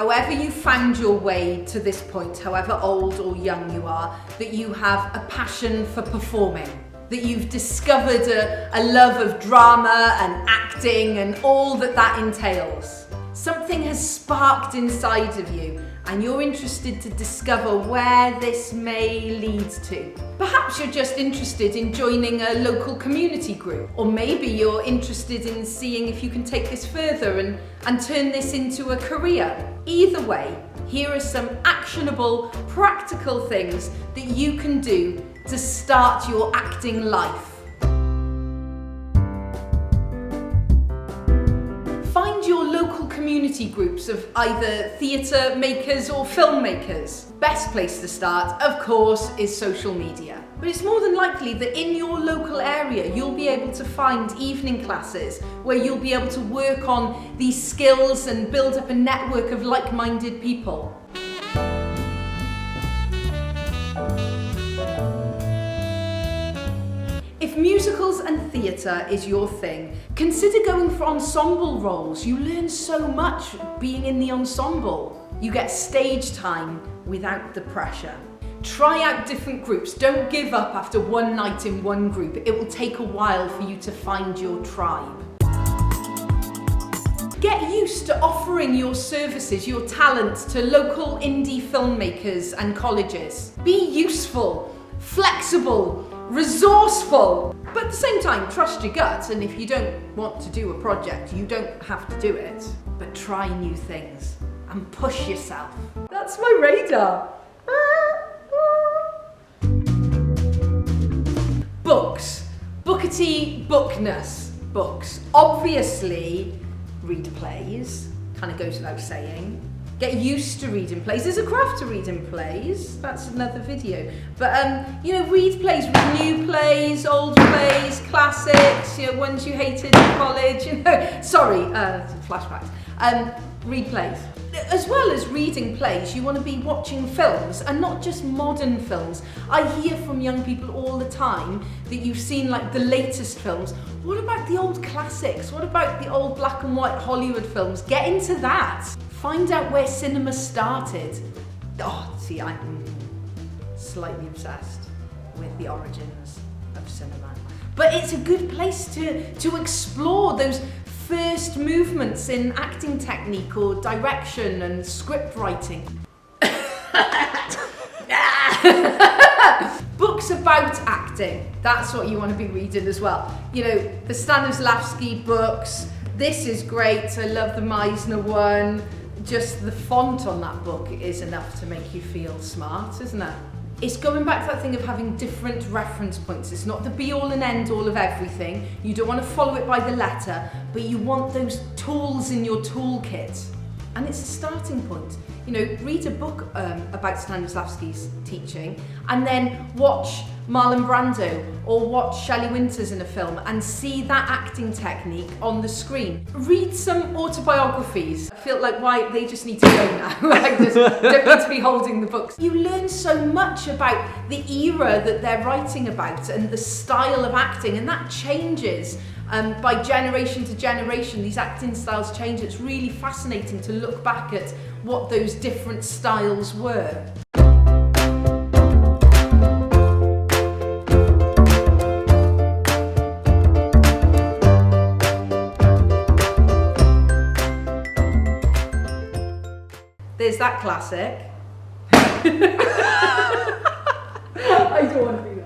however you found your way to this point, however old or young you are, that you have a passion for performing, that you've discovered a love of drama and acting and all that that entails. Something has sparked inside of you and you're interested to discover where this may lead to. Perhaps you're just interested in joining a local community group, or maybe you're interested in seeing if you can take this further and turn this into a career. Either way, here are some actionable, practical things that you can do to start your acting life. Find your local community groups of either theatre makers or filmmakers. Best place to start, of course, is social media. But it's more than likely that in your local area you'll be able to find evening classes where you'll be able to work on these skills and build up a network of like-minded people. If musicals and theatre is your thing, consider going for ensemble roles. You learn so much being in the ensemble. You get stage time without the pressure. Try out different groups. Don't give up after one night in one group. It will take a while for you to find your tribe. Get used to offering your services, your talent to local indie filmmakers and colleges. Be useful, flexible, resourceful, but at the same time trust your gut, and if you don't want to do a project, you don't have to do it, but try new things and push yourself. That's my radar. Books. Bookety bookness. Books. Obviously, read plays. Kind of goes without saying. Get used to reading plays. There's a craft to reading plays. That's another video. But read plays, read new plays, old plays, classics, ones you hated in college. Flashbacks. Read plays. As well as reading plays, you want to be watching films, and not just modern films. I hear from young people all the time that you've seen like the latest films. What about the old classics? What about the old black and white Hollywood films? Get into that. Find out where cinema started. I'm slightly obsessed with the origins of cinema. But it's a good place to explore those first movements in acting technique or direction and script writing. Books about acting, that's what you want to be reading as well. The Stanislavski books, this is great, I love the Meisner one. Just the font on that book is enough to make you feel smart, isn't it? It's going back to that thing of having different reference points. It's not the be-all and end-all of everything. You don't want to follow it by the letter, but you want those tools in your toolkit. And it's a starting point. Read a book about Stanislavski's teaching, and then watch Marlon Brando or watch Shelley Winters in a film and see that acting technique on the screen. Read some autobiographies. I feel like why they just need to go now. I just don't need to be holding the books. You learn so much about the era that they're writing about and the style of acting, and that changes. By generation to generation, these acting styles change. It's really fascinating to look back at what those different styles were. There's that classic. I don't want to be